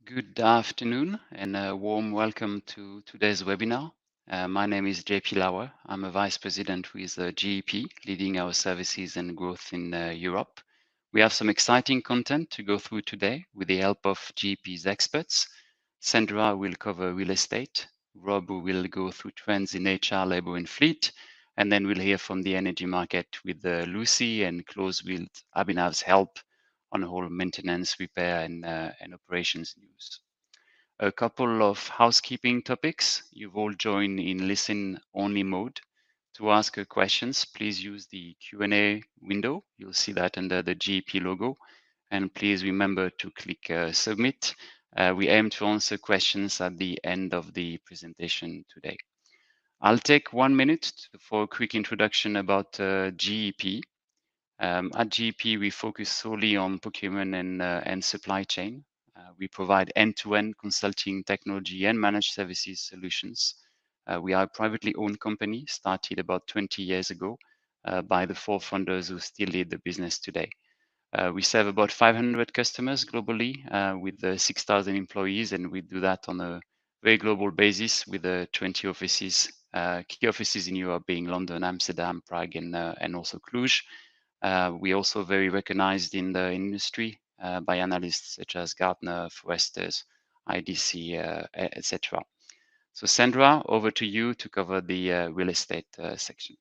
Good afternoon and a warm welcome to today's webinar. My name is JP Lauer. I'm a Vice President with GEP, leading our services and growth in Europe. We have some exciting content to go through today with the help of GEP's experts. Sandra will cover real estate. Rob will go through trends in HR, labor and fleet. And then we'll hear from the energy market with Lucy and close with Abhinav's help on whole maintenance, repair, and operations news. A couple of housekeeping topics. You've all joined in listen-only mode. To ask questions, please use the Q&A window. You'll see that under the GEP logo. And please remember to click submit. We aim to answer questions at the end of the presentation today. I'll take 1 minute for a quick introduction about GEP. At GEP, we focus solely on procurement and supply chain. We provide end-to-end consulting, technology, and managed services solutions. We are a privately owned company, started about 20 years ago by the 4 founders who still lead the business today. We serve about 500 customers globally with 6,000 employees, and we do that on a very global basis with 20 offices, key offices in Europe being London, Amsterdam, Prague, and also Cluj. We're also very recognized in the industry by analysts such as Gartner, Forresters, IDC, etc. So Sandra, over to you to cover the real estate section.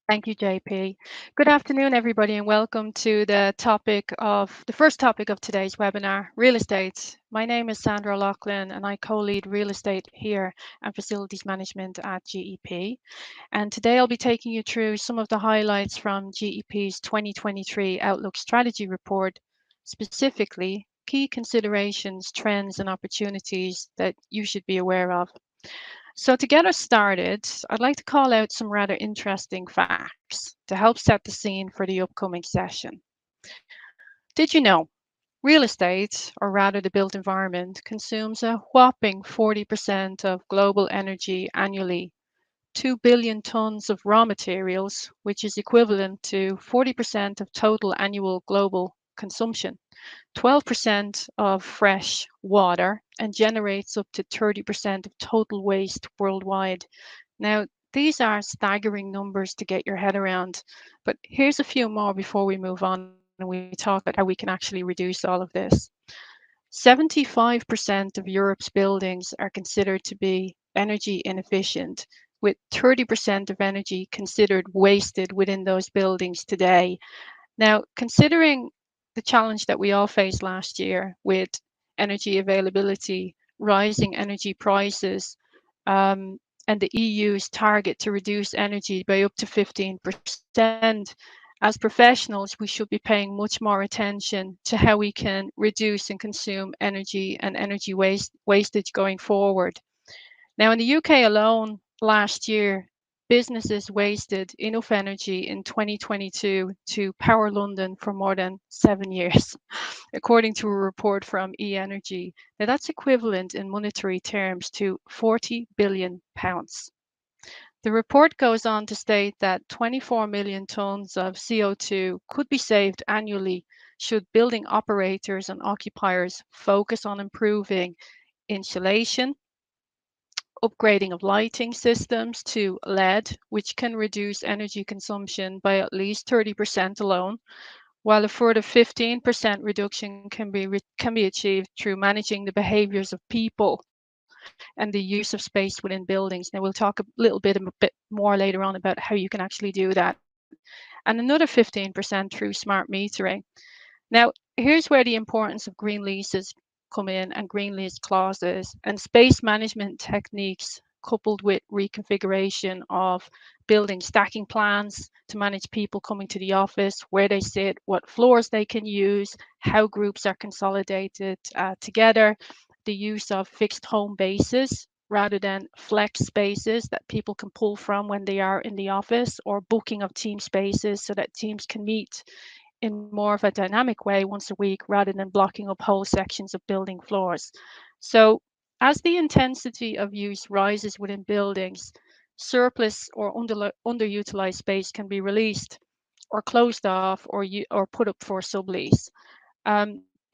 Thank you, JP. Good afternoon, everybody, and welcome to the first topic of today's webinar, real estate. My name is Sandra Loughlin, and I co-lead real estate here and facilities management at GEP. And today I'll be taking you through some of the highlights from GEP's 2023 Outlook Strategy Report, specifically key considerations, trends, and opportunities that you should be aware of. So to get us started, I'd like to call out some rather interesting facts to help set the scene for the upcoming session. Did you know real estate, or rather the built environment, consumes a whopping 40% of global energy annually, 2 billion tons of raw materials, which is equivalent to 40% of total annual global consumption, 12% of fresh water, and generates up to 30% of total waste worldwide. Now, these are staggering numbers to get your head around, but here's a few more before we move on and we talk about how we can actually reduce all of this. 75% of Europe's buildings are considered to be energy inefficient, with 30% of energy considered wasted within those buildings today. Now, considering the challenge that we all faced last year with energy availability, rising energy prices, and the EU's target to reduce energy by up to 15%, as professionals, we should be paying much more attention to how we can reduce and consume energy and energy wastage going forward. Now, in the UK alone, last year, businesses wasted enough energy in 2022 to power London for more than 7 years, according to a report from e-Energy. Now, that's equivalent in monetary terms to £40 billion. The report goes on to state that 24 million tons of CO2 could be saved annually should building operators and occupiers focus on improving insulation, upgrading of lighting systems to LED, which can reduce energy consumption by at least 30% alone, while a further 15% reduction can be achieved through managing the behaviors of people and the use of space within buildings. Now, we'll talk a bit more later on about how you can actually do that. And another 15% through smart metering. Now, here's where the importance of green leases come in, and green lease clauses and space management techniques coupled with reconfiguration of building stacking plans to manage people coming to the office, where they sit, what floors they can use, how groups are consolidated together, the use of fixed home bases rather than flex spaces that people can pull from when they are in the office, or booking of team spaces so that teams can meet in more of a dynamic way once a week rather than blocking up whole sections of building floors. So, as the intensity of use rises within buildings, surplus or underutilized space can be released or closed off or put up for sublease.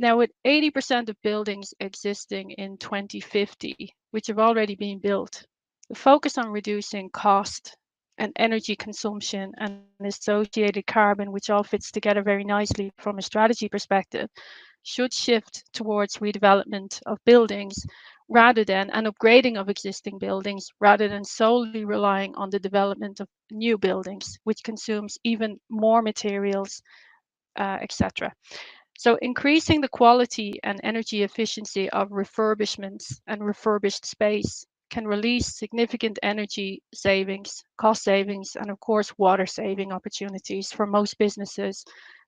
Now, with 80% of buildings existing in 2050, which have already been built, the focus on reducing cost and energy consumption and associated carbon, which all fits together very nicely from a strategy perspective, should shift towards redevelopment of buildings rather than an upgrading of existing buildings, rather than solely relying on the development of new buildings, which consumes even more materials, etc. So increasing the quality and energy efficiency of refurbishments and refurbished space can release significant energy savings, cost savings, and of course, water saving opportunities for most businesses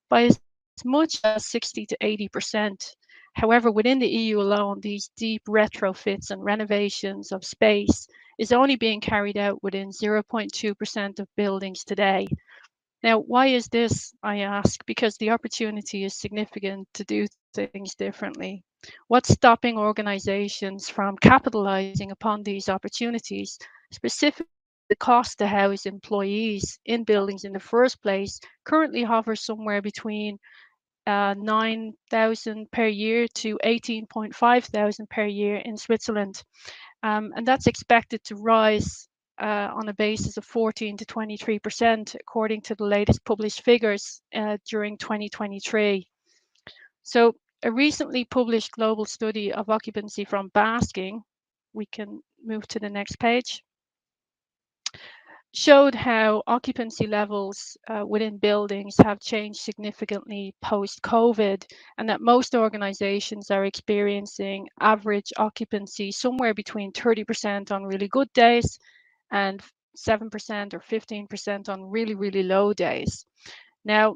by as much as 60 to 80%. However, within the EU alone, these deep retrofits and renovations of space is only being carried out within 0.2% of buildings today. Now, why is this, I ask? Because the opportunity is significant to do things differently. What's stopping organizations from capitalizing upon these opportunities, specifically the cost to house employees in buildings in the first place, currently hovers somewhere between 9,000 per year to 18.5 thousand per year in Switzerland. And that's expected to rise on a basis of 14 to 23%, according to the latest published figures during 2023. So, a recently published global study of occupancy from Basking, we can move to the next page, showed how occupancy levels within buildings have changed significantly post-COVID, and that most organizations are experiencing average occupancy somewhere between 30% on really good days and 7% or 15% on really, really low days. Now,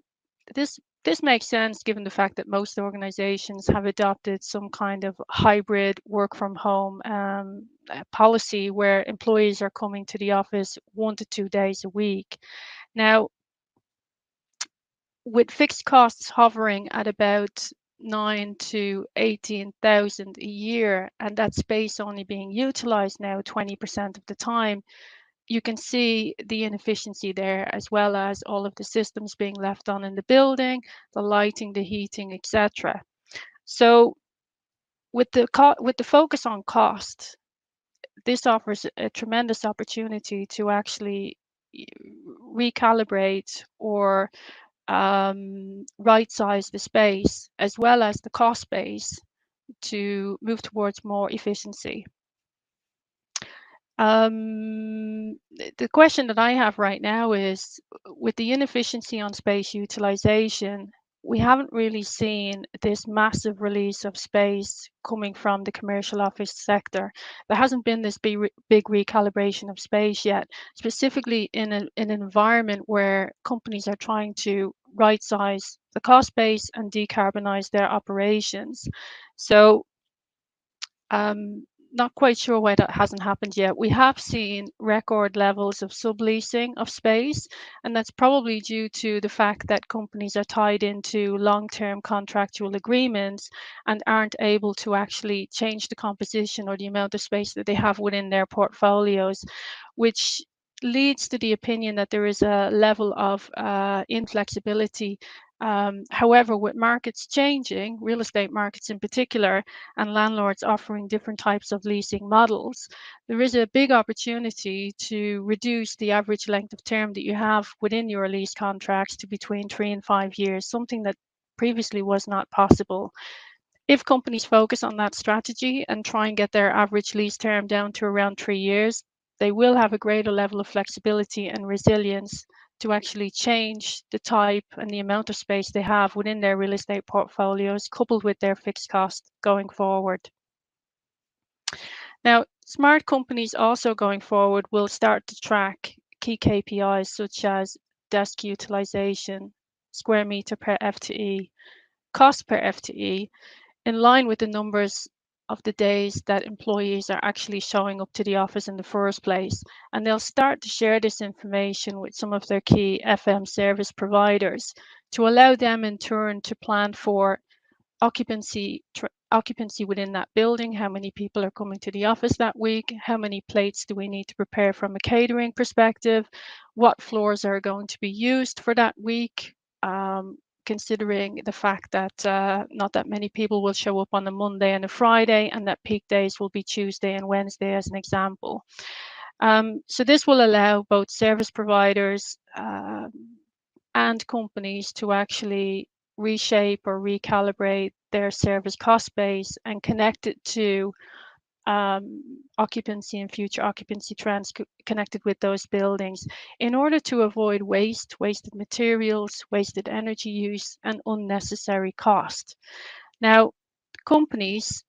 this makes sense given the fact that most organizations have adopted some kind of hybrid work from home policy where employees are coming to the office 1 to 2 days a week. Now, with fixed costs hovering at about 9 to 18,000 a year, and that space only being utilized now 20% of the time, you can see the inefficiency there, as well as all of the systems being left on in the building, the lighting, the heating, etc. So with the focus on cost, this offers a tremendous opportunity to actually recalibrate or right size the space as well as the cost base to move towards more efficiency. The question that I have right now is, with the inefficiency on space utilization, we haven't really seen this massive release of space coming from the commercial office sector. There hasn't been this big recalibration of space yet, specifically in an environment where companies are trying to right size the cost base and decarbonize their operations. So not quite sure why that hasn't happened yet. We have seen record levels of subleasing of space, and that's probably due to the fact that companies are tied into long-term contractual agreements and aren't able to actually change the composition or the amount of space that they have within their portfolios, which leads to the opinion that there is a level of inflexibility. However, with markets changing, real estate markets in particular, and landlords offering different types of leasing models, there is a big opportunity to reduce the average length of term that you have within your lease contracts to between 3 and 5 years, something that previously was not possible. If companies focus on that strategy and try and get their average lease term down to around 3 years, they will have a greater level of flexibility and resilience to actually change the type and the amount of space they have within their real estate portfolios, coupled with their fixed cost going forward. Now, smart companies also going forward will start to track key KPIs such as desk utilization, square meter per FTE, cost per FTE, in line with the numbers of the days that employees are actually showing up to the office in the first place. And they'll start to share this information with some of their key FM service providers to allow them in turn to plan for occupancy within that building. How many people are coming to the office that week? How many plates do we need to prepare from a catering perspective? What floors are going to be used for that week? Considering the fact that not that many people will show up on a Monday and a Friday, and that peak days will be Tuesday and Wednesday, as an example. So this will allow both service providers and companies to actually reshape or recalibrate their service cost base and connect it to occupancy and future occupancy trends connected with those buildings in order to avoid wasted materials, wasted energy use, and unnecessary cost. Now, companies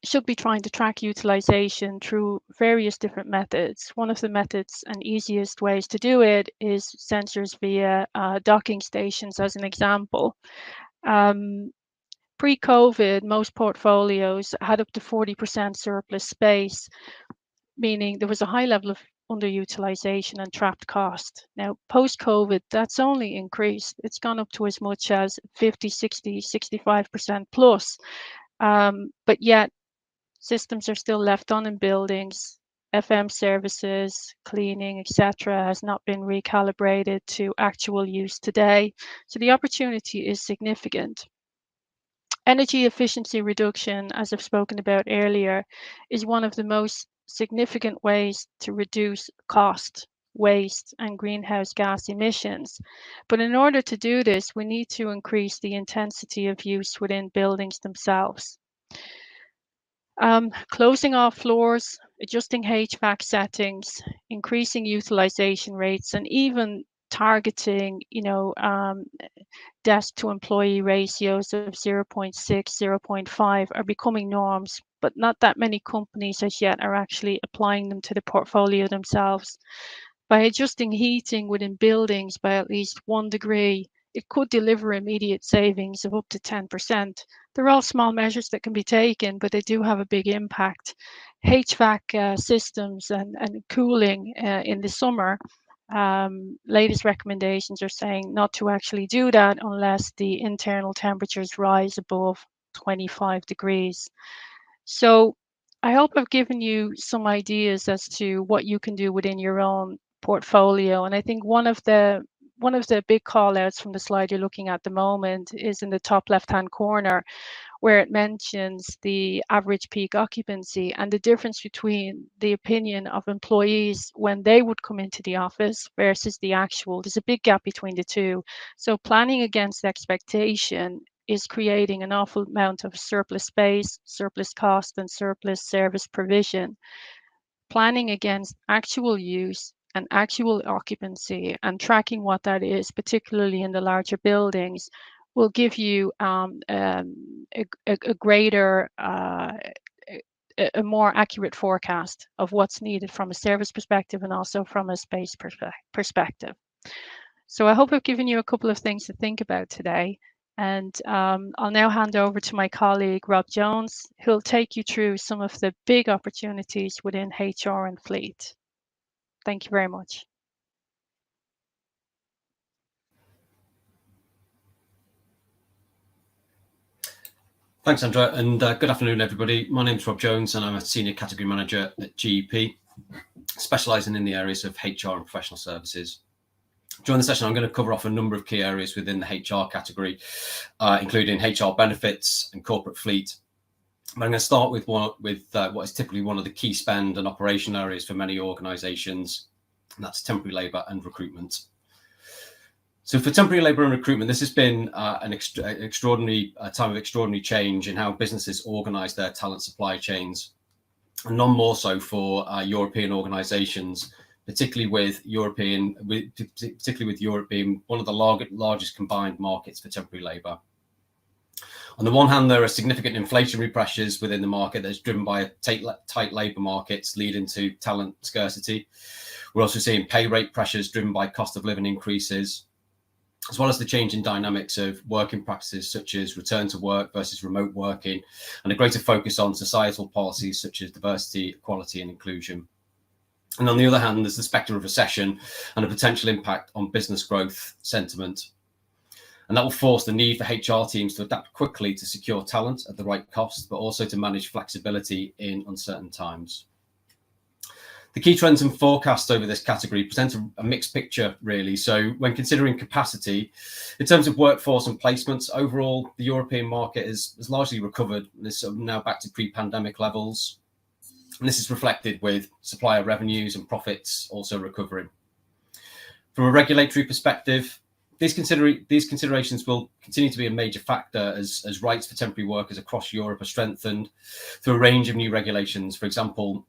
should be trying to track utilization through various different methods. One of the methods and easiest ways to do it is sensors via docking stations, as an example. Pre-COVID, most portfolios had up to 40% surplus space, meaning there was a high level of underutilization and trapped cost. Now, post-COVID, that's only increased. It's gone up to as much as 50, 60, 65% plus. But yet, systems are still left on in buildings. FM services, cleaning, etc., has not been recalibrated to actual use today. So the opportunity is significant. Energy efficiency reduction, as I've spoken about earlier, is one of the most significant ways to reduce cost, waste, and greenhouse gas emissions. But in order to do this, we need to increase the intensity of use within buildings themselves. Closing off floors, adjusting HVAC settings, increasing utilization rates, and even targeting, desk to employee ratios of 0.6, 0.5 are becoming norms, but not that many companies as yet are actually applying them to the portfolio themselves. By adjusting heating within buildings by at least 1 degree, it could deliver immediate savings of up to 10%. They're all small measures that can be taken, but they do have a big impact. HVAC systems and cooling in the summer, latest recommendations are saying not to actually do that unless the internal temperatures rise above 25 degrees. So I hope I've given you some ideas as to what you can do within your own portfolio. And I think one of the big call outs from the slide you're looking at the moment is in the top left-hand corner, where it mentions the average peak occupancy and the difference between the opinion of employees when they would come into the office versus the actual. There's a big gap between the two. So planning against expectation is creating an awful amount of surplus space, surplus cost, and surplus service provision. Planning against actual use and actual occupancy and tracking what that is, particularly in the larger buildings, will give you a greater, a more accurate forecast of what's needed from a service perspective and also from a space perspective. So I hope I've given you a couple of things to think about today. And I'll now hand over to my colleague, Rob Jones, who'll take you through some of the big opportunities within HR and fleet. Thank you very much. Thanks, Sandra, and good afternoon, everybody. My name's Rob Jones, and I'm a Senior Category Manager at GEP, specialising in the areas of HR and professional services. During the session, I'm going to cover off a number of key areas within the HR category, including HR benefits and corporate fleet. But I'm going to start with what is typically one of the key spend and operation areas for many organisations, and that's temporary labour and recruitment. So for temporary labour and recruitment, this has been an extraordinary time of extraordinary change in how businesses organise their talent supply chains, and none more so for European organisations, particularly with Europe being one of the largest combined markets for temporary labour. On the one hand, there are significant inflationary pressures within the market that's driven by tight labour markets leading to talent scarcity. We're also seeing pay rate pressures driven by cost of living increases. as well as the changing dynamics of working practices such as return to work versus remote working, and a greater focus on societal policies such as diversity, equality and inclusion. And on the other hand, there's the spectre of recession and a potential impact on business growth sentiment. And that will force the need for HR teams to adapt quickly to secure talent at the right cost, but also to manage flexibility in uncertain times. The key trends and forecasts over this category present a mixed picture, really. So when considering capacity, in terms of workforce and placements, overall, the European market has largely recovered and is now back to pre-pandemic levels. And this is reflected with supplier revenues and profits also recovering. From a regulatory perspective, these considerations will continue to be a major factor as rights for temporary workers across Europe are strengthened through a range of new regulations. For example,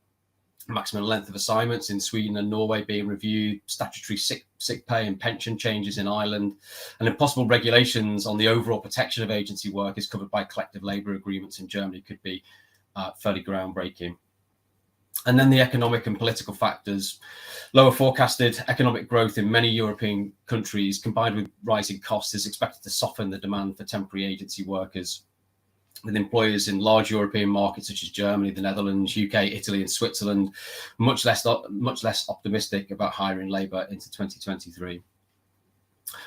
maximum length of assignments in Sweden and Norway being reviewed, statutory sick pay and pension changes in Ireland, and impossible regulations on the overall protection of agency workers covered by collective labour agreements in Germany could be fairly groundbreaking. And then the economic and political factors. Lower forecasted economic growth in many European countries combined with rising costs is expected to soften the demand for temporary agency workers, with employers in large European markets such as Germany, the Netherlands, UK, Italy and Switzerland much less optimistic about hiring labour into 2023.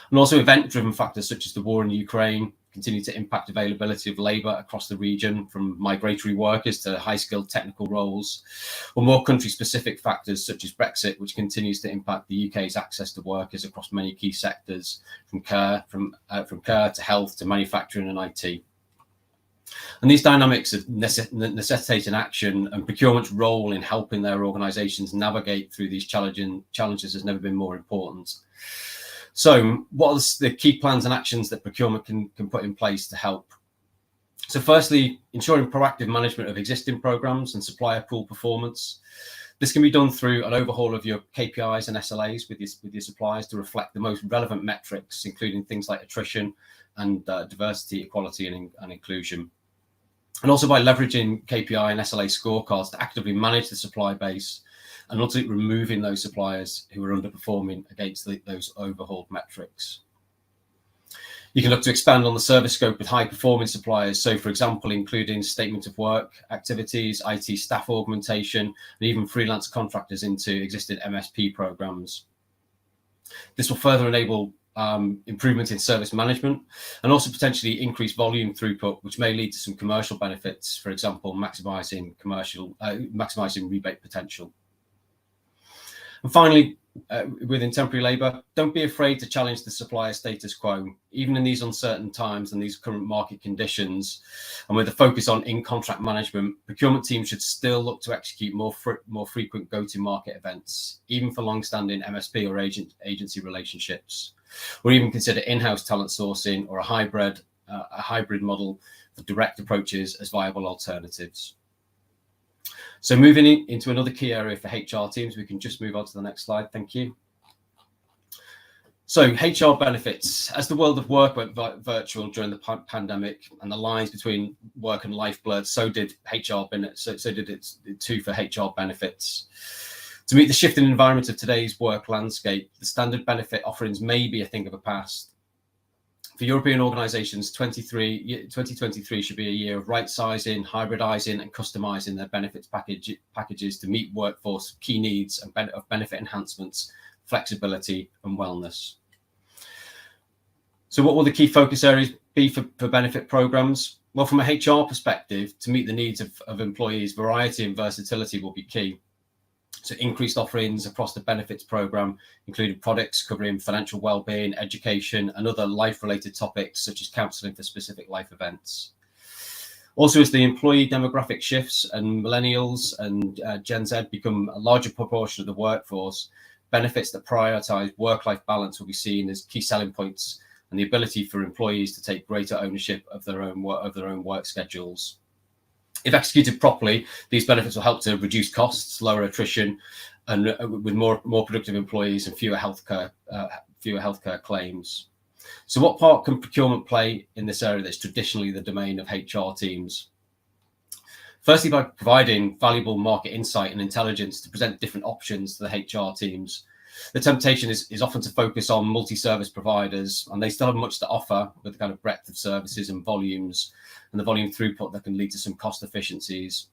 And also event-driven factors such as the war in Ukraine continue to impact availability of labour across the region, from migratory workers to high-skilled technical roles, or more country-specific factors such as Brexit, which continues to impact the UK's access to workers across many key sectors, from care to health to manufacturing and IT. And these dynamics necessitate an action, and procurement's role in helping their organisations navigate through these challenges has never been more important. So what are the key plans and actions that procurement can put in place to help? So firstly, ensuring proactive management of existing programs and supplier pool performance. This can be done through an overhaul of your KPIs and SLAs with your suppliers to reflect the most relevant metrics, including things like attrition and diversity, equality and inclusion. And also by leveraging KPI and SLA scorecards to actively manage the supply base and ultimately removing those suppliers who are underperforming against those overhauled metrics. You can look to expand on the service scope with high-performing suppliers. So, for example, including statement of work activities, IT staff augmentation, and even freelance contractors into existing MSP programs. This will further enable improvement in service management and also potentially increase volume throughput, which may lead to some commercial benefits. For example, maximizing rebate potential. And finally, within temporary labour, don't be afraid to challenge the supplier status quo, even in these uncertain times and these current market conditions. And with a focus on in-contract management, procurement teams should still look to execute more frequent go-to-market events, even for long-standing MSP or agency relationships, or even consider in-house talent sourcing or a hybrid model for direct approaches as viable alternatives. So moving into another key area for HR teams, we can just move on to the next slide. Thank you. So HR benefits. As the world of work went virtual during the pandemic and the lines between work and life blurred, so did it too for HR benefits. To meet the shifting environment of today's work landscape, the standard benefit offerings may be a thing of the past. For European organisations, 2023 should be a year of right-sizing, hybridising and customising their benefits packages to meet workforce key needs and benefit enhancements, flexibility and wellness. So what will the key focus areas be for benefit programmes? Well, from a HR perspective, to meet the needs of employees, variety and versatility will be key. So increased offerings across the benefits programme, including products covering financial well-being, education and other life-related topics such as counselling for specific life events. Also, as the employee demographic shifts and millennials and Gen Z become a larger proportion of the workforce, benefits that prioritise work-life balance will be seen as key selling points, and the ability for employees to take greater ownership of their own work schedules. If executed properly, these benefits will help to reduce costs, lower attrition, and with more productive employees and fewer healthcare claims. So what part can procurement play in this area that's traditionally the domain of HR teams? Firstly, by providing valuable market insight and intelligence to present different options to the HR teams. The temptation is often to focus on multi-service providers, and they still have much to offer with the kind of breadth of services and volumes and the volume throughput that can lead to some cost efficiencies.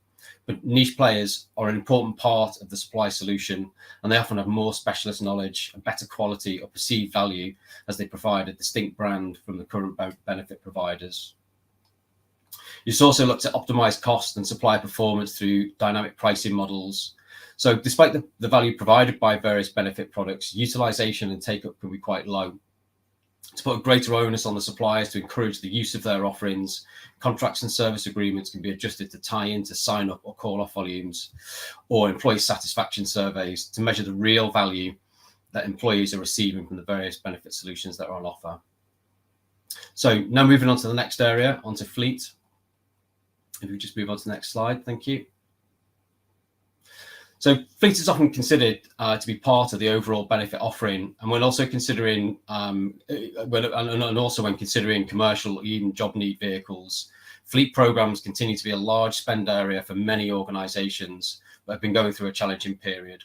But niche players are an important part of the supply solution, and they often have more specialist knowledge and better quality or perceived value as they provide a distinct brand from the current benefit providers. You should also look to optimize cost and supply performance through dynamic pricing models. So despite the value provided by various benefit products, utilization and take-up can be quite low. To put a greater onus on the suppliers to encourage the use of their offerings, contracts and service agreements can be adjusted to tie into sign-up or call-off volumes, or employee satisfaction surveys to measure the real value that employees are receiving from the various benefit solutions that are on offer. So now moving on to the next area, onto fleet. If we just move on to the next slide, thank you. So fleet is often considered to be part of the overall benefit offering, and when also considering when considering commercial or even job need vehicles, fleet programs continue to be a large spend area for many organisations that have been going through a challenging period.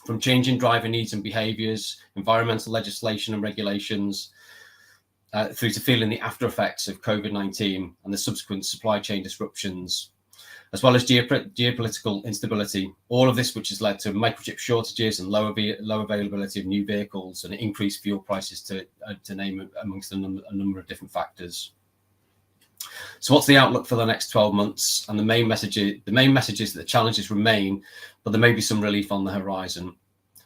From changing driver needs and behaviours, environmental legislation and regulations, through to feeling the after effects of COVID-19 and the subsequent supply chain disruptions, as well as geopolitical instability, all of this which has led to microchip shortages and low availability of new vehicles and increased fuel prices, to name amongst a number of different factors. So what's the outlook for the next 12 months? And the main message is that the challenges remain, but there may be some relief on the horizon.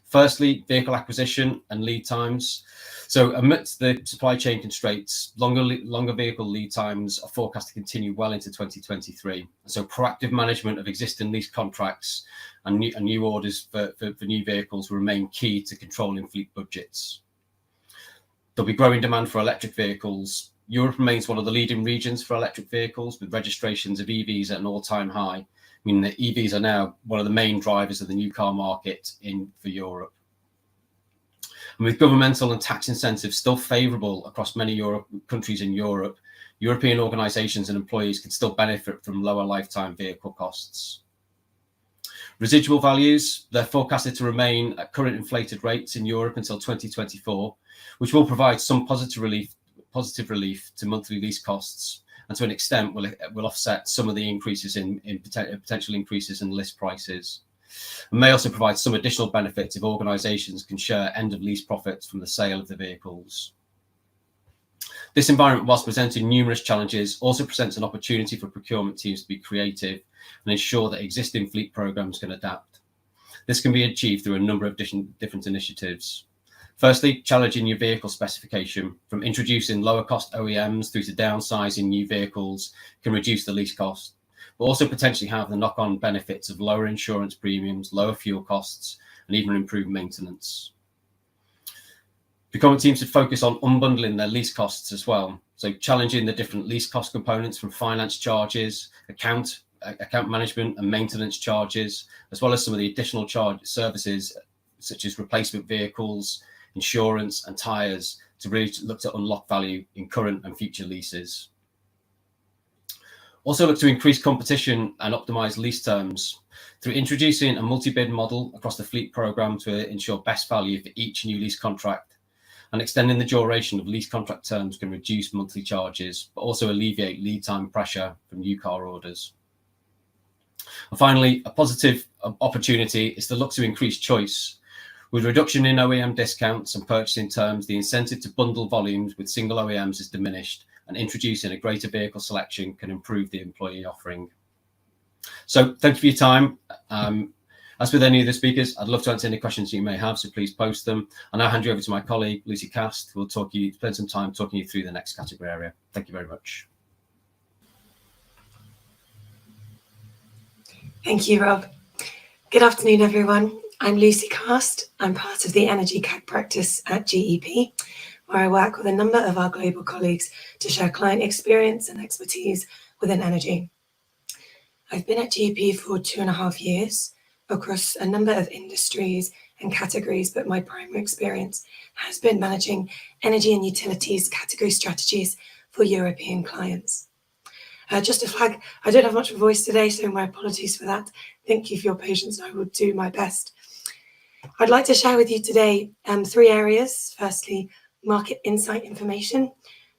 Firstly, vehicle acquisition and lead times. So amidst the supply chain constraints, longer vehicle lead times are forecast to continue well into 2023. So proactive management of existing lease contracts and new orders for new vehicles will remain key to controlling fleet budgets. There'll be growing demand for electric vehicles. Europe remains one of the leading regions for electric vehicles, with registrations of EVs at an all-time high, meaning that EVs are now one of the main drivers of the new car market for Europe. And with governmental and tax incentives still favourable across many countries in Europe, European organisations and employees can still benefit from lower lifetime vehicle costs. Residual values, they're forecasted to remain at current inflated rates in Europe until 2024, which will provide some positive relief to monthly lease costs, and to an extent will offset some of the increases in potential increases in list prices. And may also provide some additional benefits if organisations can share end of lease profits from the sale of the vehicles. This environment, whilst presenting numerous challenges, also presents an opportunity for procurement teams to be creative and ensure that existing fleet programs can adapt. This can be achieved through a number of different initiatives. Firstly, challenging your vehicle specification, from introducing lower cost OEMs through to downsizing new vehicles, can reduce the lease cost, but also potentially have the knock-on benefits of lower insurance premiums, lower fuel costs, and even improved maintenance. Procurement teams should focus on unbundling their lease costs as well, so challenging the different lease cost components from finance charges, account management and maintenance charges, as well as some of the additional services such as replacement vehicles, insurance and tyres, to really look to unlock value in current and future leases. Also look to increase competition and optimise lease terms through introducing a multi-bid model across the fleet programme to ensure best value for each new lease contract, and extending the duration of lease contract terms can reduce monthly charges, but also alleviate lead time pressure from new car orders. And finally, a positive opportunity is to look to increase choice. With reduction in OEM discounts and purchasing terms, the incentive to bundle volumes with single OEMs is diminished, and introducing a greater vehicle selection can improve the employee offering. So thank you for your time. As with any of the speakers, I'd love to answer any questions you may have, so please post them. I'll now hand you over to my colleague, Lucy Cast, who will spend some time talking you through the next category area. Thank you very much. Thank you, Rob. Good afternoon, everyone. I'm Lucy Cast. I'm part of the Energy CAG practice at GEP, where I work with a number of our global colleagues to share client experience and expertise within energy. I've been at GEP for 2.5 years across a number of industries and categories, but my primary experience has been managing energy and utilities category strategies for European clients. Just a flag, I don't have much of a voice today, so my apologies for that. Thank you for your patience. I will do my best. I'd like to share with you today 3 areas. Firstly, market insight information,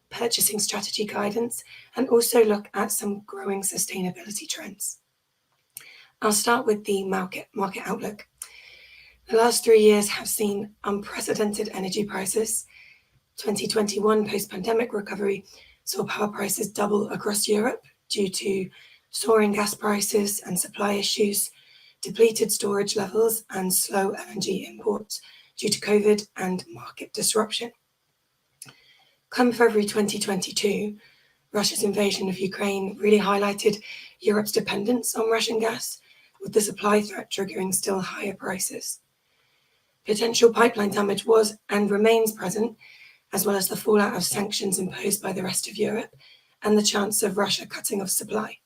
purchasing strategy guidance, and also look at some growing sustainability trends. I'll start with the market outlook. The last 3 years have seen unprecedented energy prices. 2021 post-pandemic recovery saw power prices double across Europe due to soaring gas prices and supply issues, depleted storage levels, and slow LNG imports due to COVID and market disruption. Come February 2022, Russia's invasion of Ukraine really highlighted Europe's dependence on Russian gas, with the supply threat triggering still higher prices. Potential pipeline damage was and remains present, as well as the fallout of sanctions imposed by the rest of Europe and the chance of Russia cutting off supply.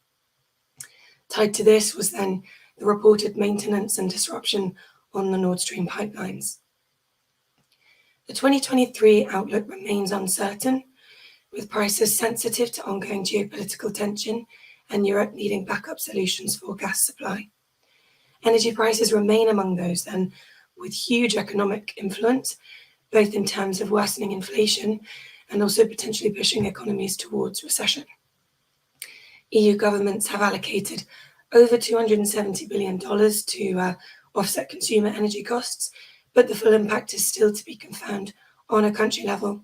Tied to this was then the reported maintenance and disruption on the Nord Stream pipelines. The 2023 outlook remains uncertain, with prices sensitive to ongoing geopolitical tension and Europe needing backup solutions for gas supply. Energy prices remain among those then with huge economic influence, both in terms of worsening inflation and also potentially pushing economies towards recession. EU governments have allocated over $270 billion to offset consumer energy costs, but the full impact is still to be confirmed on a country level.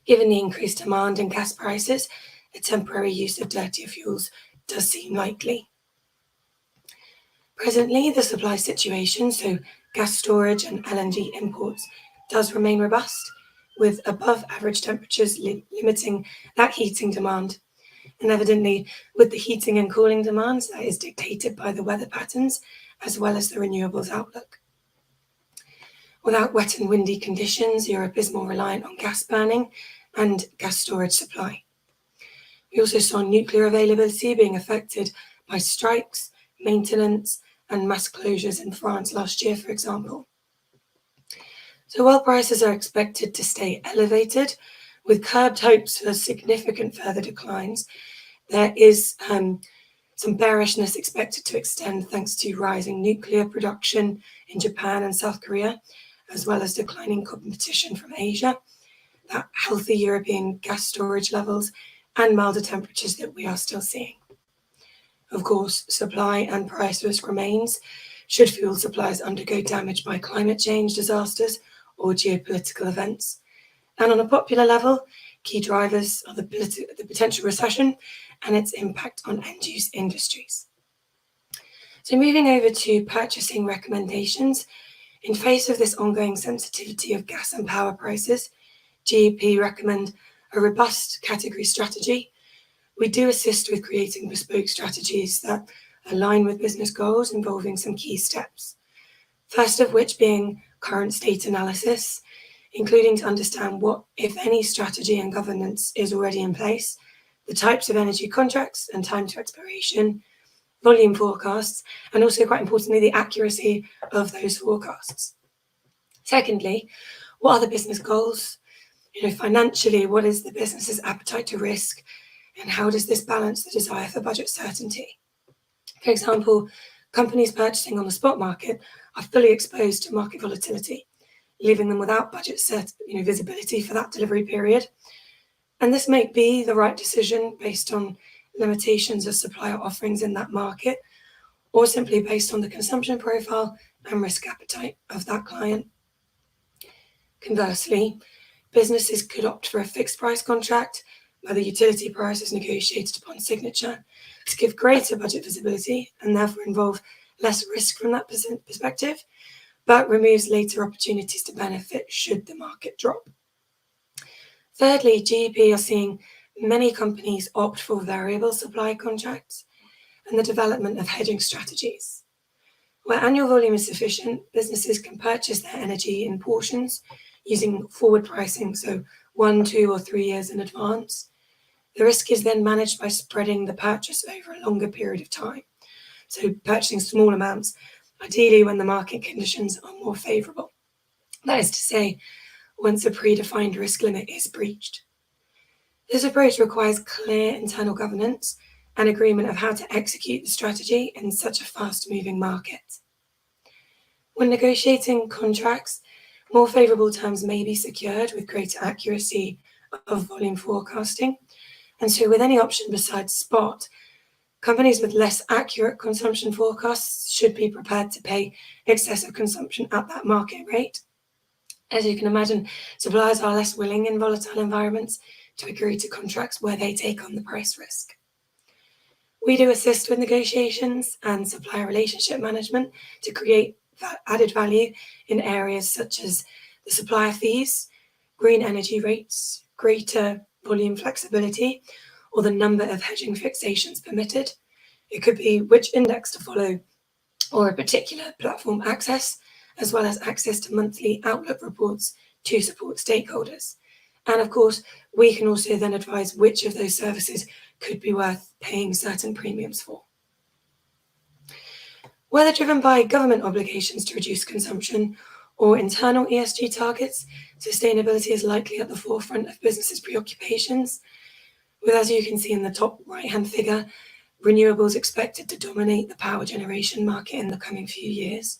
Given the increased demand in gas prices, a temporary use of dirtier fuels does seem likely. Presently, the supply situation, so gas storage and LNG imports, does remain robust, with above average temperatures limiting that heating demand. And evidently, with the heating and cooling demands, that is dictated by the weather patterns as well as the renewables outlook. Without wet and windy conditions, Europe is more reliant on gas burning and gas storage supply. We also saw nuclear availability being affected by strikes, maintenance, and mass closures in France last year, for example. So while prices are expected to stay elevated, with curbed hopes for significant further declines, there is some bearishness expected to extend thanks to rising nuclear production in Japan and South Korea, as well as declining competition from Asia, that healthy European gas storage levels, and milder temperatures that we are still seeing. Of course, supply and price risk remains should fuel supplies undergo damage by climate change disasters or geopolitical events. And on a popular level, key drivers are the potential recession and its impact on end-use industries. So moving over to purchasing recommendations, in face of this ongoing sensitivity of gas and power prices, GEP recommend a robust category strategy. We do assist with creating bespoke strategies that align with business goals involving some key steps. First of which being current state analysis, including to understand what, if any, strategy and governance is already in place, the types of energy contracts and time to expiration, volume forecasts, and also quite importantly, the accuracy of those forecasts. Secondly, what are the business goals? Financially, what is the business's appetite to risk, and how does this balance the desire for budget certainty? For example, companies purchasing on the spot market are fully exposed to market volatility, leaving them without budget visibility for that delivery period. And this may be the right decision based on limitations of supplier offerings in that market, or simply based on the consumption profile and risk appetite of that client. Conversely, businesses could opt for a fixed price contract where the utility price is negotiated upon signature to give greater budget visibility and therefore involve less risk from that perspective, but removes later opportunities to benefit should the market drop. Thirdly, GEP are seeing many companies opt for variable supply contracts and the development of hedging strategies. Where annual volume is sufficient, businesses can purchase their energy in portions using forward pricing, so 1, 2, or 3 years in advance. The risk is then managed by spreading the purchase over a longer period of time, so purchasing small amounts, ideally when the market conditions are more favourable. That is to say, once a predefined risk limit is breached. This approach requires clear internal governance and agreement of how to execute the strategy in such a fast-moving market. When negotiating contracts, more favourable terms may be secured with greater accuracy of volume forecasting. And so with any option besides spot, companies with less accurate consumption forecasts should be prepared to pay excessive consumption at that market rate. As you can imagine, suppliers are less willing in volatile environments to agree to contracts where they take on the price risk. We do assist with negotiations and supplier relationship management to create added value in areas such as the supplier fees, green energy rates, greater volume flexibility, or the number of hedging fixations permitted. It could be which index to follow, or a particular platform access, as well as access to monthly outlook reports to support stakeholders. And of course, we can also then advise which of those services could be worth paying certain premiums for. Whether driven by government obligations to reduce consumption or internal ESG targets, sustainability is likely at the forefront of businesses' preoccupations, with, as you can see in the top right-hand figure, renewables expected to dominate the power generation market in the coming few years.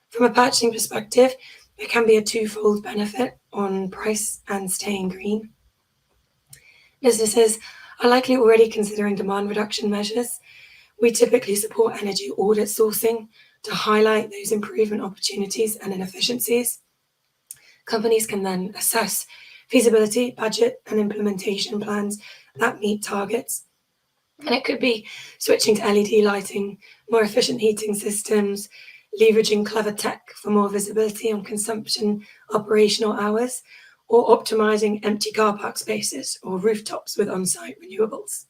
From a purchasing perspective, there can be a twofold benefit on price and staying green. Businesses are likely already considering demand reduction measures. We typically support energy audit sourcing to highlight those improvement opportunities and inefficiencies. Companies can then assess feasibility, budget, and implementation plans that meet targets. And it could be switching to LED lighting, more efficient heating systems, leveraging clever tech for more visibility on consumption operational hours, or optimizing empty car park spaces or rooftops with on-site renewables.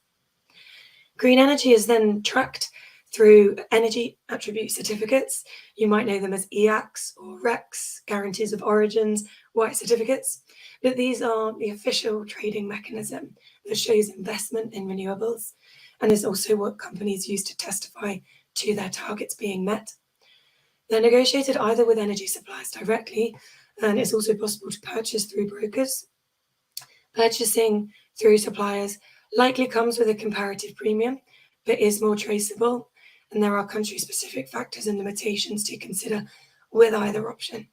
Green energy is then tracked through energy attribute certificates. You might know them as EACs or RECs, guarantees of origins, white certificates, but these are the official trading mechanism that shows investment in renewables and is also what companies use to testify to their targets being met. They're negotiated either with energy suppliers directly, and it's also possible to purchase through brokers. Purchasing through suppliers likely comes with a comparative premium, but is more traceable, and there are country-specific factors and limitations to consider with either option.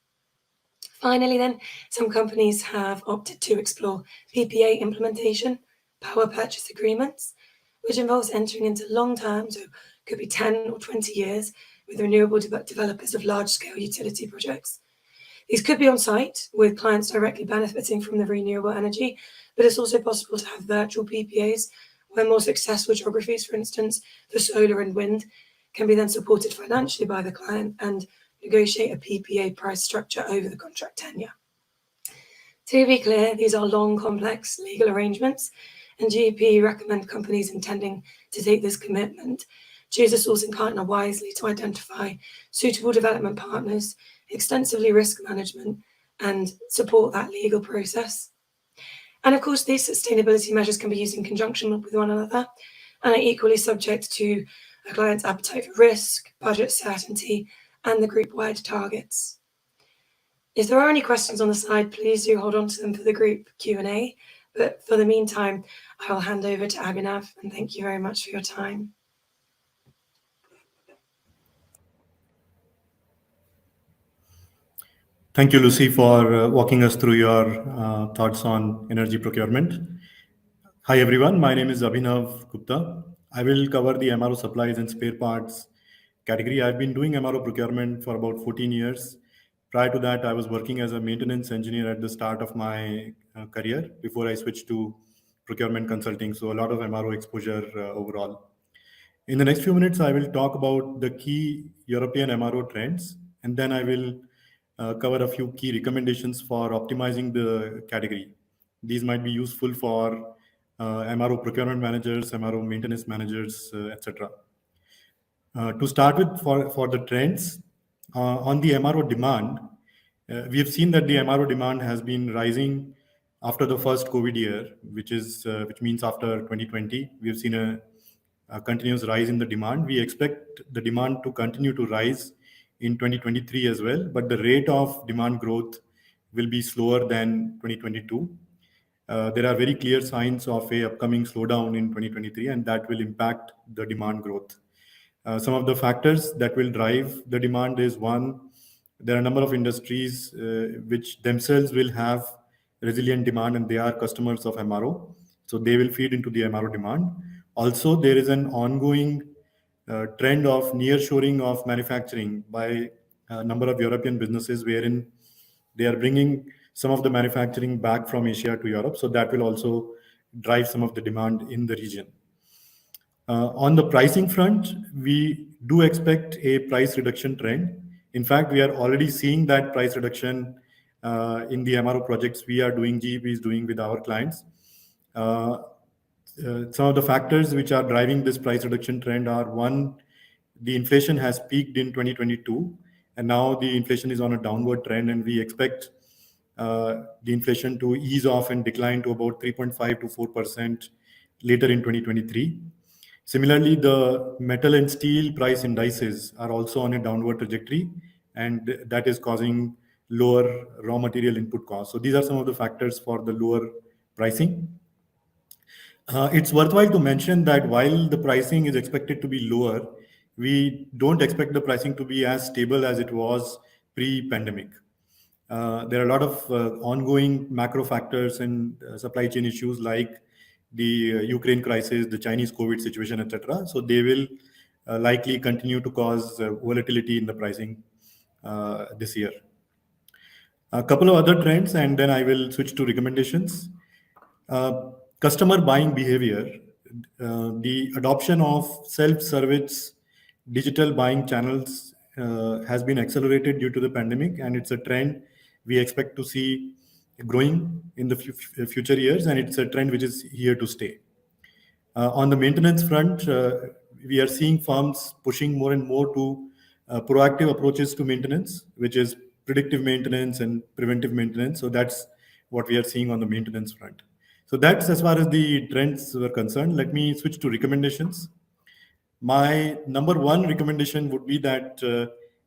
Finally then, some companies have opted to explore PPA implementation, power purchase agreements, which involves entering into long-term, so could be 10 or 20 years, with renewable developers of large-scale utility projects. These could be on site, with clients directly benefiting from the renewable energy, but it's also possible to have virtual PPAs, where more successful geographies, for instance, for solar and wind, can be then supported financially by the client and negotiate a PPA price structure over the contract tenure. To be clear, these are long, complex legal arrangements, and GEP recommend companies intending to take this commitment choose a sourcing partner wisely to identify suitable development partners, extensively risk management, and support that legal process. And of course, these sustainability measures can be used in conjunction with one another and are equally subject to a client's appetite for risk, budget certainty, and the group-wide targets. If there are any questions on the slide, please do hold on to them for the group Q&A. But for the meantime, I will hand over to Abhinav, and thank you very much for your time. Thank you, Lucy, for walking us through your thoughts on energy procurement. Hi, everyone. My name is Abhinav Gupta. I will cover the MRO supplies and spare parts category. I've been doing MRO procurement for about 14 years. Prior to that, I was working as a maintenance engineer at the start of my career before I switched to procurement consulting. So a lot of MRO exposure overall. In the next few minutes, I will talk about the key European MRO trends, and then I will cover a few key recommendations for optimizing the category. These might be useful for MRO procurement managers, MRO maintenance managers, etc. To start with, for the trends, on the MRO demand, we have seen that the MRO demand has been rising after the first COVID year, which means after 2020. We have seen a continuous rise in the demand. We expect the demand to continue to rise in 2023 as well, but the rate of demand growth will be slower than 2022. There are very clear signs of a upcoming slowdown in 2023, and that will impact the demand growth. Some of the factors that will drive the demand is one, there are a number of industries which themselves will have resilient demand, and they are customers of MRO. So they will feed into the MRO demand. Also, there is an ongoing trend of nearshoring of manufacturing by a number of European businesses, wherein they are bringing some of the manufacturing back from Asia to Europe. So that will also drive some of the demand in the region. On the pricing front, we do expect a price reduction trend. In fact, we are already seeing that price reduction in the MRO projects we are doing, GEP is doing with our clients. Some of the factors which are driving this price reduction trend are: one, the inflation has peaked in 2022, and now the inflation is on a downward trend, and we expect the inflation to ease off and decline to about 3.5 to 4% later in 2023. Similarly, the metal and steel price indices are also on a downward trajectory, and that is causing lower raw material input costs. So these are some of the factors for the lower pricing. It's worthwhile to mention that while the pricing is expected to be lower, we don't expect the pricing to be as stable as it was pre-pandemic. There are a lot of ongoing macro factors and supply chain issues like the Ukraine crisis, the Chinese COVID situation, etc. So they will likely continue to cause volatility in the pricing this year. A couple of other trends, and then I will switch to recommendations. Customer buying behavior, the adoption of self-service digital buying channels has been accelerated due to the pandemic, and it's a trend we expect to see growing in the future years, and it's a trend which is here to stay. On the maintenance front, we are seeing firms pushing more and more to proactive approaches to maintenance, which is predictive maintenance and preventive maintenance. So that's what we are seeing on the maintenance front. So that's as far as the trends were concerned. Let me switch to recommendations. My number one recommendation would be that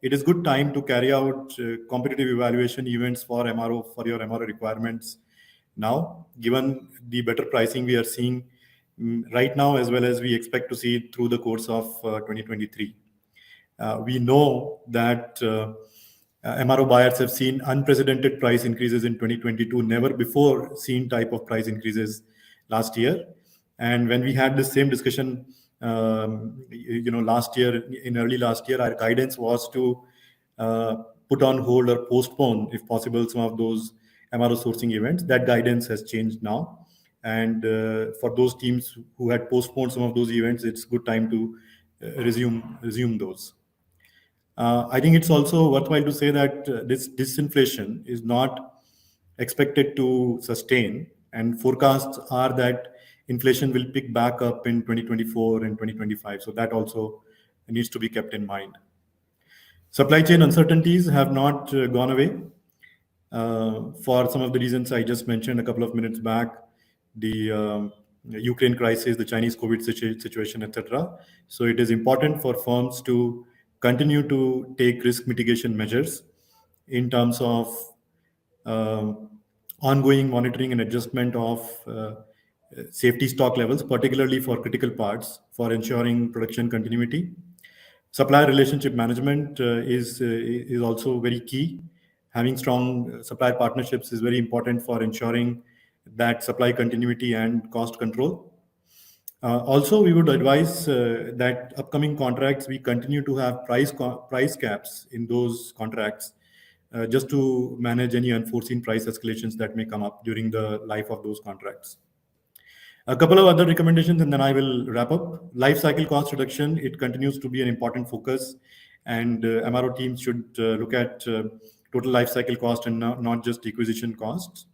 it is good time to carry out competitive evaluation events for MRO, for your MRO requirements now, given the better pricing we are seeing right now, as well as we expect to see through the course of 2023. We know that MRO buyers have seen unprecedented price increases in 2022, never before seen type of price increases last year. And when we had the same discussion, last year, in early last year, our guidance was to put on hold or postpone, if possible, some of those MRO sourcing events. That guidance has changed now. And for those teams who had postponed some of those events, it's good time to resume those. I think it's also worthwhile to say that this disinflation is not expected to sustain, and forecasts are that inflation will pick back up in 2024 and 2025. So that also needs to be kept in mind. Supply chain uncertainties have not gone away for some of the reasons I just mentioned a couple of minutes back, the Ukraine crisis, the Chinese COVID situation, etc. So it is important for firms to continue to take risk mitigation measures in terms of ongoing monitoring and adjustment of safety stock levels, particularly for critical parts, for ensuring production continuity. Supplier relationship management is also very key. Having strong supplier partnerships is very important for ensuring that supply continuity and cost control. Also, we would advise that upcoming contracts, we continue to have price caps in those contracts just to manage any unforeseen price escalations that may come up during the life of those contracts. A couple of other recommendations, and then I will wrap up. Life cycle cost reduction, it continues to be an important focus, and MRO teams should look at total life cycle cost and not just acquisition costs.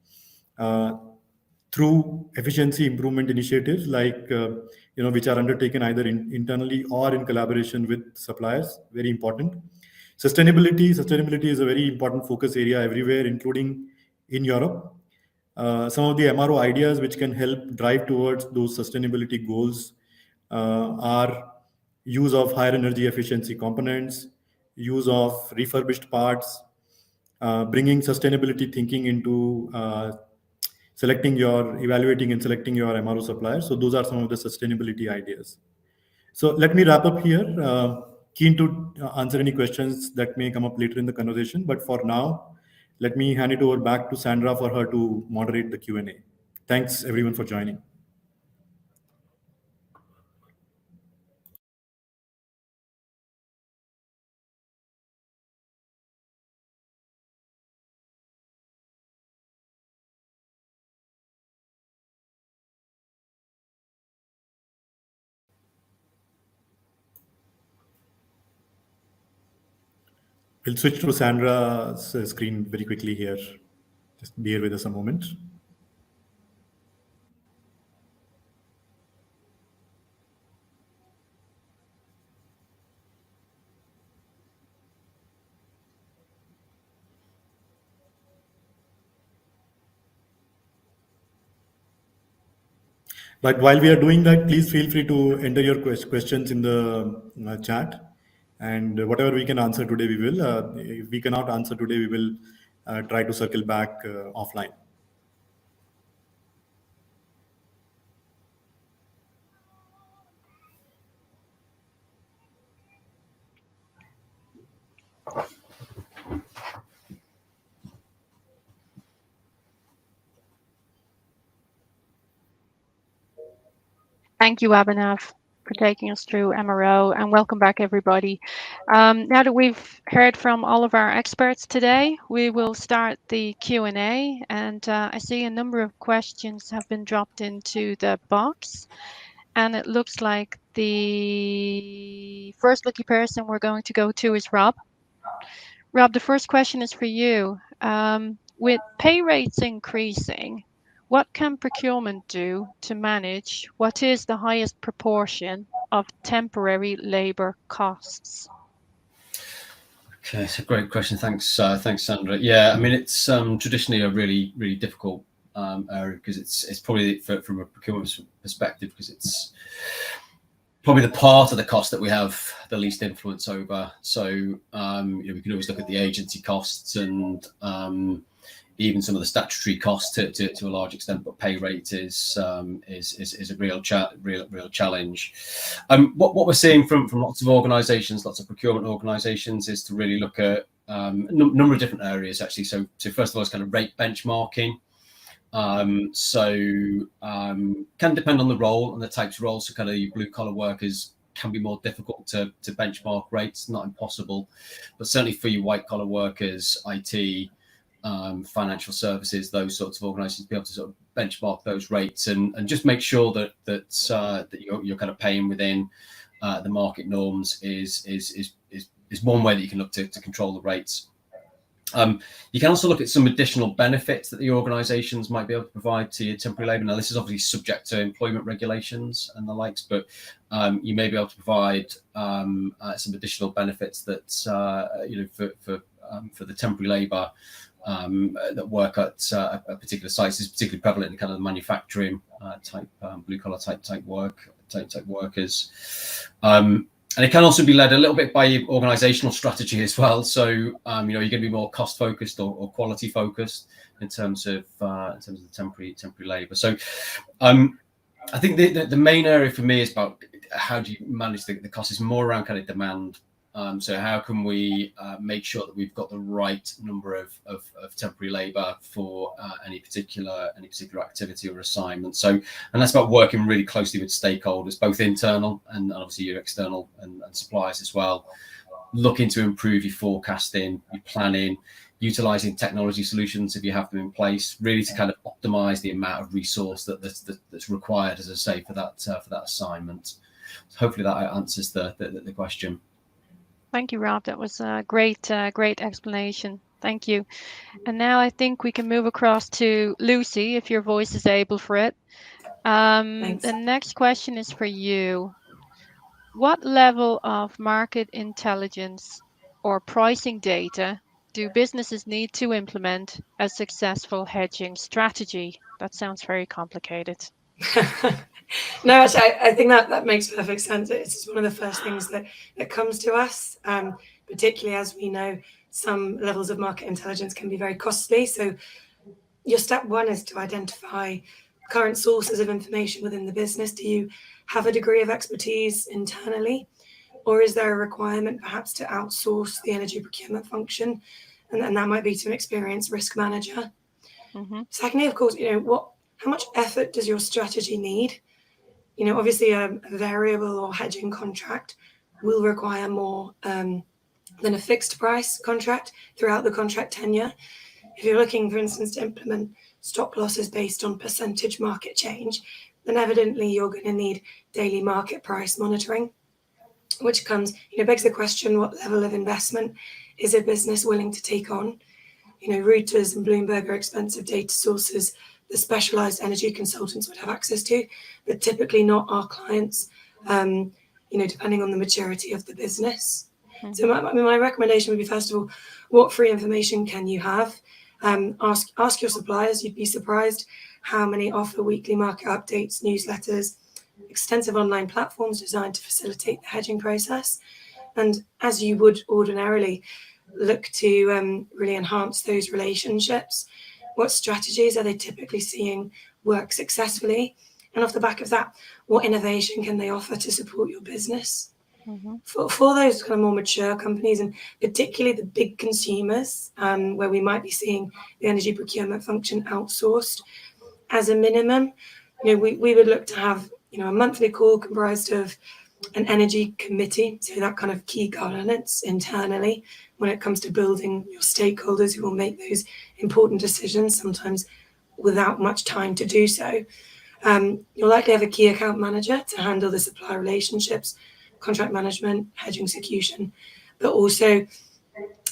Through efficiency improvement initiatives like which are undertaken either internally or in collaboration with suppliers, very important. Sustainability is a very important focus area everywhere, including in Europe. Some of the MRO ideas which can help drive towards those sustainability goals are use of higher energy efficiency components, use of refurbished parts, bringing sustainability thinking into evaluating and selecting your MRO suppliers. So those are some of the sustainability ideas. So let me wrap up here. Keen to answer any questions that may come up later in the conversation. But for now, let me hand it over back to Sandra for her to moderate the Q&A. Thanks everyone for joining. We'll switch to Sandra's screen very quickly here. Just bear with us a moment. But while we are doing that, please feel free to enter your questions in the chat. And whatever we can answer today, we will. If we cannot answer today, we will try to circle back offline. Thank you, Abhinav, for taking us through MRO, and welcome back, everybody. Now that we've heard from all of our experts today, we will start the Q&A, and I see a number of questions have been dropped into the box, and it looks like the first lucky person we're going to go to is Rob. Rob, the first question is for you. With pay rates increasing, what can procurement do to manage what is the highest proportion of temporary labour costs? Okay, it's a great question. Thanks, Sandra. Yeah, I mean, it's traditionally a really, really difficult area because it's probably from a procurement perspective, because it's probably the part of the cost that we have the least influence over. So you know, we can always look at the agency costs and even some of the statutory costs to a large extent, but pay rate is a real challenge. What we're seeing from lots of organisations, lots of procurement organisations, is to really look at a number of different areas actually. So first of all, it's kind of rate benchmarking. Can depend on the role and the types of roles. So kind of your blue collar workers can be more difficult to benchmark rates, not impossible, but certainly for your white collar workers, IT, financial services, those sorts of organisations, be able to sort of benchmark those rates and just make sure that you're kind of paying within the market norms is one way that you can look to control the rates. You can also look at some additional benefits that the organisations might be able to provide to your temporary labour. Now, this is obviously subject to employment regulations and the likes, but you may be able to provide some additional benefits that you know, for the temporary labour that work at a particular sites. Is particularly prevalent in kind of the manufacturing type, blue collar type workers. And it can also be led a little bit by your organisational strategy as well. So you know, you're going to be more cost focused or quality focused in terms of the temporary labour. So I think the main area for me is about how do you manage the cost. Is more around kind of demand. So how can we make sure that we've got the right number of temporary labour for any particular activity or assignment? So, and that's about working really closely with stakeholders, both internal and obviously your external and suppliers as well. Looking to improve your forecasting, your planning, utilising technology solutions if you have them in place, really to kind of optimise the amount of resource that's required, as I say, for that assignment. So hopefully that answers the question. Thank you, Rob. That was a great explanation. Thank you. And now I think we can move across to Lucy, if your voice is able for it. The next question is for you. What level of market intelligence or pricing data do businesses need to implement a successful hedging strategy? That sounds very complicated. No, actually, I think that makes perfect sense. It's one of the first things that comes to us, particularly as we know some levels of market intelligence can be very costly. So your step one is to identify current sources of information within the business. Do you have a degree of expertise internally? Or is there a requirement perhaps to outsource the energy procurement function? And that might be to an experienced risk manager. Secondly, of course, how much effort does your strategy need? Obviously a variable or hedging contract will require more than a fixed price contract throughout the contract tenure. If you're looking, for instance, to implement stop losses based on percentage market change, then evidently you're going to need daily market price monitoring, which begs the question, what level of investment is a business willing to take on? Reuters and Bloomberg are expensive data sources that specialized energy consultants would have access to, but typically not our clients, depending on the maturity of the business. So my recommendation would be, first of all, what free information can you have? Ask your suppliers. You'd be surprised how many offer weekly market updates, newsletters, extensive online platforms designed to facilitate the hedging process. And as you would ordinarily look to really enhance those relationships, what strategies are they typically seeing work successfully? And off the back of that, what innovation can they offer to support your business? For those kind of more mature companies, and particularly the big consumers, where we might be seeing the energy procurement function outsourced, as a minimum, we would look to have a monthly call comprised of an energy committee, so that kind of key governance internally when it comes to building your stakeholders who will make those important decisions, sometimes without much time to do so. You'll likely have a key account manager to handle the supplier relationships, contract management, hedging execution, but also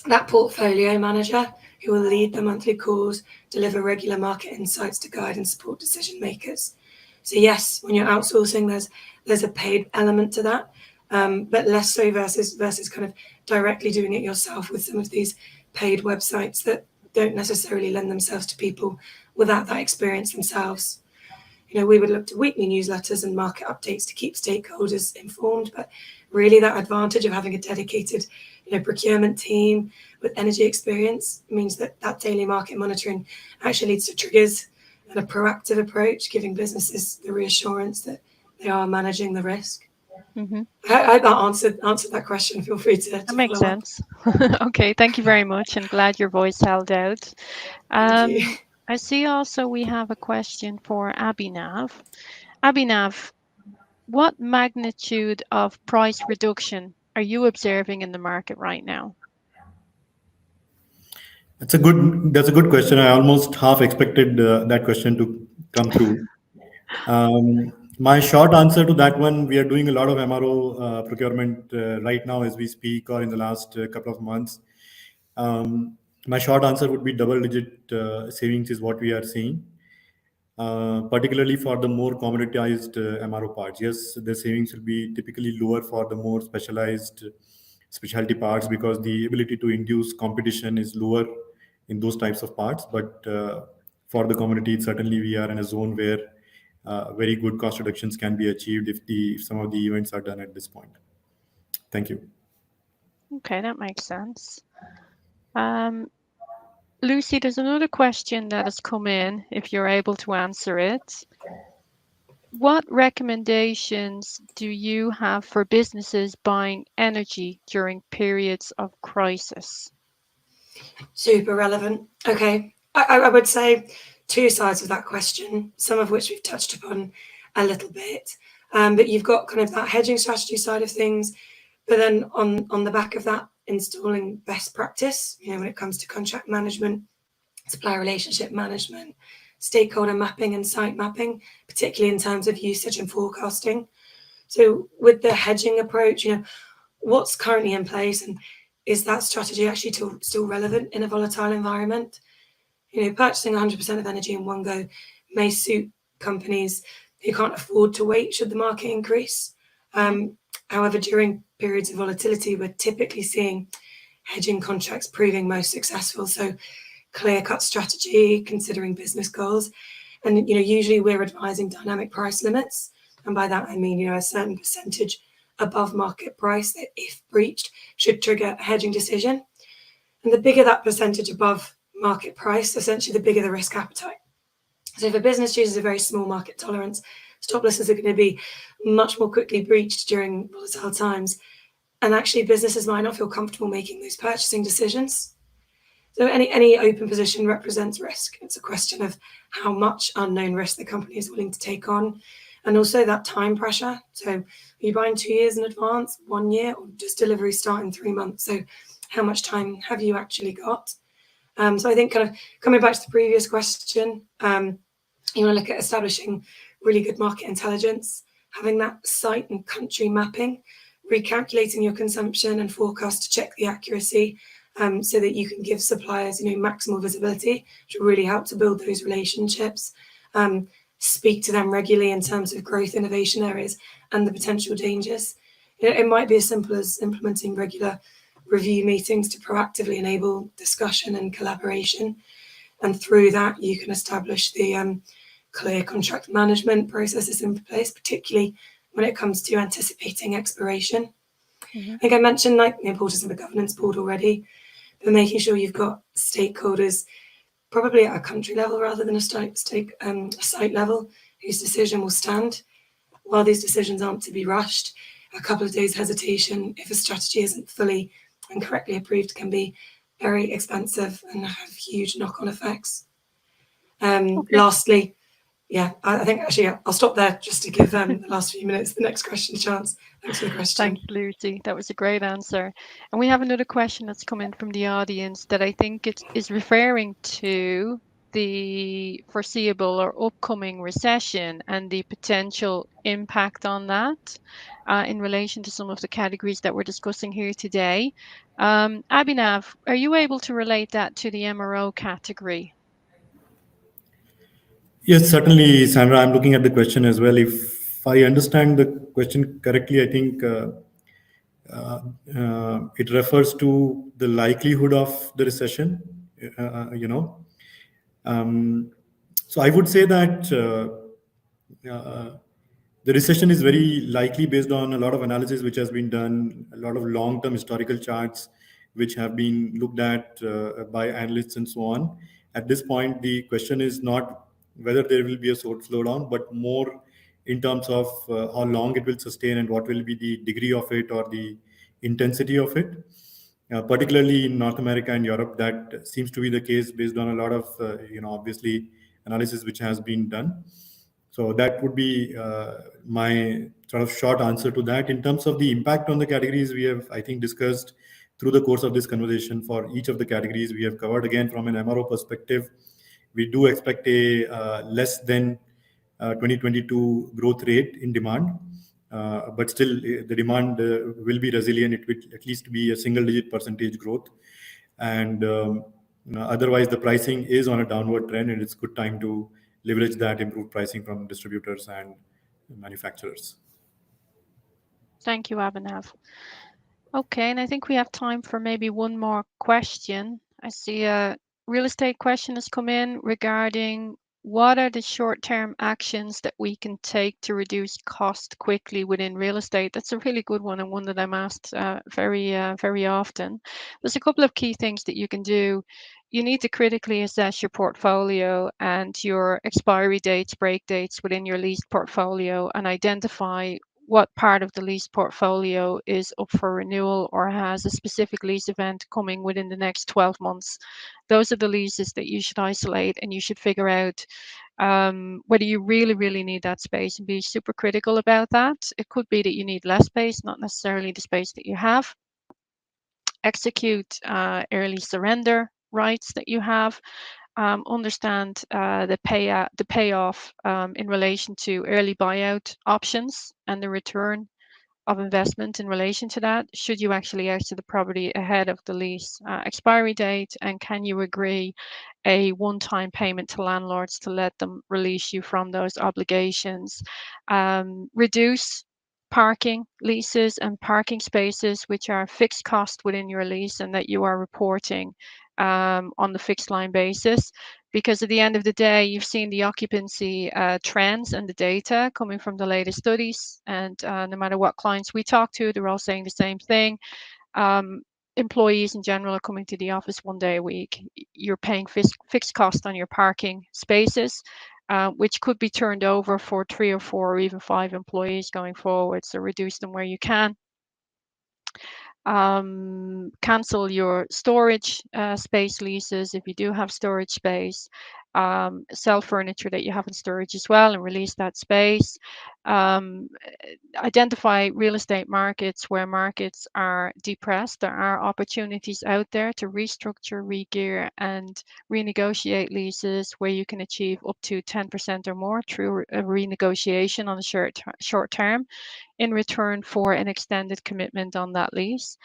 that portfolio manager who will lead the monthly calls, deliver regular market insights to guide and support decision makers. So yes, when you're outsourcing, there's a paid element to that, but less so versus kind of directly doing it yourself with some of these paid websites that don't necessarily lend themselves to people without that experience themselves. We would look to weekly newsletters and market updates to keep stakeholders informed, but really that advantage of having a dedicated procurement team with energy experience means that daily market monitoring actually leads to triggers and a proactive approach, giving businesses the reassurance that they are managing the risk. I hope that answered that question. Feel free to That makes follow sense. Okay, thank you very much, and glad your voice held out. Thank you. I see also we have a question for Abhinav. Abhinav, what magnitude of price reduction are you observing in the market right now? That's a good question. I almost half expected that question to come through. My short answer to that one, we are doing a lot of MRO procurement right now as we speak, or in the last couple of months. My short answer would be double-digit savings is what we are seeing, particularly for the more commoditized MRO parts. Yes, the savings will be typically lower for the more specialty parts because the ability to induce competition is lower in those types of parts. But for the commodity, certainly we are in a zone where very good cost reductions can be achieved if some of the events are done at this point. Thank you. Okay, that makes sense. Lucy, there's another question that has come in, if you're able to answer it. What recommendations do you have for businesses buying energy during periods of crisis? Super relevant. Okay, I would say two sides of that question, some of which we've touched upon a little bit. But you've got kind of that hedging strategy side of things, but then on the back of that, installing best practice, when it comes to contract management, supplier relationship management, stakeholder mapping and site mapping, particularly in terms of usage and forecasting. So with the hedging approach, what's currently in place, and is that strategy actually still relevant in a volatile environment? Purchasing 100% of energy in one go may suit companies who can't afford to wait should the market increase. However, during periods of volatility, we're typically seeing hedging contracts proving most successful. So clear-cut strategy, considering business goals. And, usually we're advising dynamic price limits. And by that, I mean, a certain percentage above market price that, if breached, should trigger a hedging decision. And the bigger that percentage above market price, essentially the bigger the risk appetite. So if a business chooses a very small market tolerance, stop losses are going to be much more quickly breached during volatile times. and actually businesses might not feel comfortable making those purchasing decisions. So any open position represents risk. It's a question of how much unknown risk the company is willing to take on, and also that time pressure. So are you buying 2 years in advance, 1 year, or just delivery start in 3 months? So how much time have you actually got? So I think kind of coming back to the previous question, you want to look at establishing really good market intelligence, having that site and country mapping, recalculating your consumption and forecast to check the accuracy, so that you can give suppliers, maximal visibility, which will really help to build those relationships. Speak to them regularly in terms of growth, innovation areas, and the potential dangers. It might be as simple as implementing regular review meetings to proactively enable discussion and collaboration. And through that, you can establish the clear contract management processes in place, particularly when it comes to anticipating expiration. I think I mentioned the importance of a governance board already, but making sure you've got stakeholders, probably at a country level rather than a site level, whose decision will stand. While these decisions aren't to be rushed, a couple of days hesitation, if a strategy isn't fully and correctly approved, can be very expensive and have huge knock-on effects. Okay. Lastly, I think actually I'll stop there just to give the last few minutes the next question chance. Thanks for the question. Thanks, Lucy. That was a great answer. And we have another question that's come in from the audience that I think it is referring to the foreseeable or upcoming recession and the potential impact on that in relation to some of the categories that we're discussing here today. Abhinav, are you able to relate that to the MRO category? Yes, certainly, Sandra. I'm looking at the question as well. If I understand the question correctly, I think it refers to the likelihood of the recession. So I would say that the recession is very likely based on a lot of analysis which has been done, a lot of long-term historical charts which have been looked at by analysts and so on. At this point, the question is not whether there will be a slowdown, but more in terms of how long it will sustain and what will be the degree of it or the intensity of it. Particularly in North America and Europe, that seems to be the case based on a lot of, obviously analysis which has been done. So that would be my sort of short answer to that. In terms of the impact on the categories, we have, I think, discussed through the course of this conversation for each of the categories we have covered. Again, from an MRO perspective, we do expect a less than 2022 growth rate in demand. But still, the demand will be resilient. It will at least be a single-digit percentage growth. And otherwise, the pricing is on a downward trend, and it's good time to leverage that improved pricing from distributors and manufacturers. Thank you, Abhinav. Okay, and I think we have time for maybe one more question. I see a real estate question has come in regarding what are the short-term actions that we can take to reduce cost quickly within real estate? That's a really good one and one that I'm asked very often. There's a couple of key things that you can do. You need to critically assess your portfolio and your expiry dates, break dates within your leased portfolio and identify what part of the lease portfolio is up for renewal or has a specific lease event coming within the next 12 months. Those are the leases that you should isolate, and you should figure out whether you really need that space and be super critical about that. It could be that you need less space, not necessarily the space that you have. Execute early surrender rights that you have. Understand the payoff in relation to early buyout options and the return of investment in relation to that. Should you actually exit the property ahead of the lease expiry date, and can you agree a one-time payment to landlords to let them release you from those obligations? Reduce parking leases and parking spaces which are fixed cost within your lease and that you are reporting on the fixed line basis, because at the end of the day, you've seen the occupancy trends and the data coming from the latest studies, and no matter what clients we talk to, they're all saying the same thing. Employees in general are coming to the office 1 day a week. You're paying fixed cost on your parking spaces, which could be turned over for 3 or 4 or even 5 employees going forward. So reduce them where you can. Cancel your storage space leases if you do have storage space. Sell furniture that you have in storage as well and release that space. Identify real estate markets where markets are depressed. There are opportunities out there to restructure, regear, and renegotiate leases where you can achieve up to 10% or more through a renegotiation on a short term in return for an extended commitment on that lease.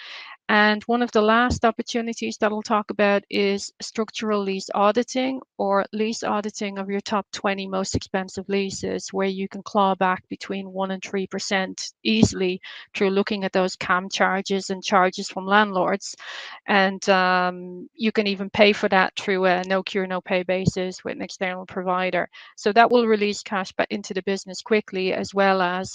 And one of the last opportunities that I'll talk about is structural lease auditing, or lease auditing of your top 20 most expensive leases, where you can claw back between 1% and 3% easily through looking at those CAM charges and charges from landlords. And you can even pay for that through a no cure, no pay basis with an external provider. So that will release cash back into the business quickly, as well as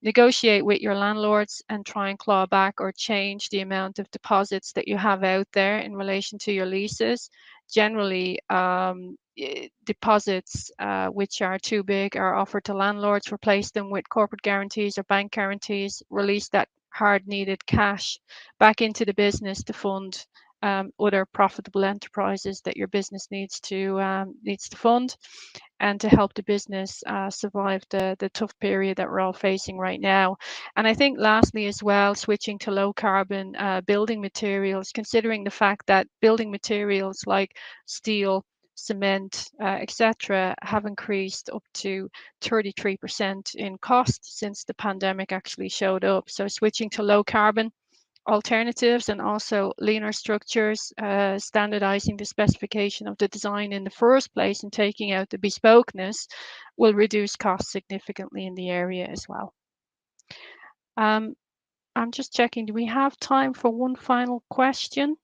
negotiate with your landlords and try and claw back or change the amount of deposits that you have out there in relation to your leases. Generally, deposits which are too big are offered to landlords, replace them with corporate guarantees or bank guarantees, release that hard needed cash back into the business to fund other profitable enterprises that your business needs to fund, and to help the business survive the tough period that we're all facing right now. And I think lastly as well, switching to low carbon building materials, considering the fact that building materials like steel, cement, etc., have increased up to 33% in cost since the pandemic actually showed up. So switching to low carbon alternatives and also leaner structures, standardizing the specification of the design in the first place and taking out the bespokeness will reduce costs significantly in the area as well. I'm just checking, do we have time for one final question?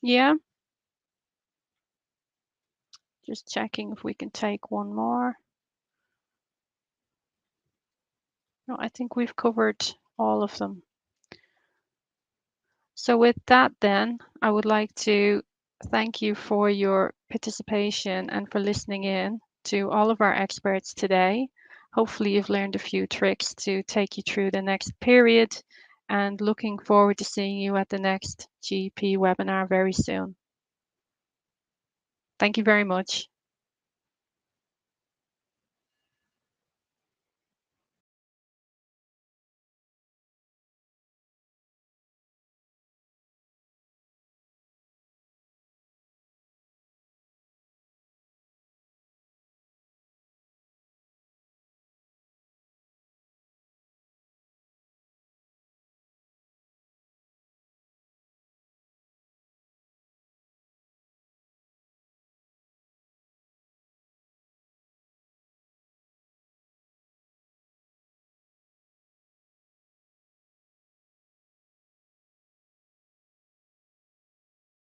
Yeah. Just checking if we can take one more. No, I think we've covered all of them. So with that then, I would like to thank you for your participation and for listening in to all of our experts today. Hopefully you've learned a few tricks to take you through the next period, and looking forward to seeing you at the next GEP webinar very soon. Thank you very much.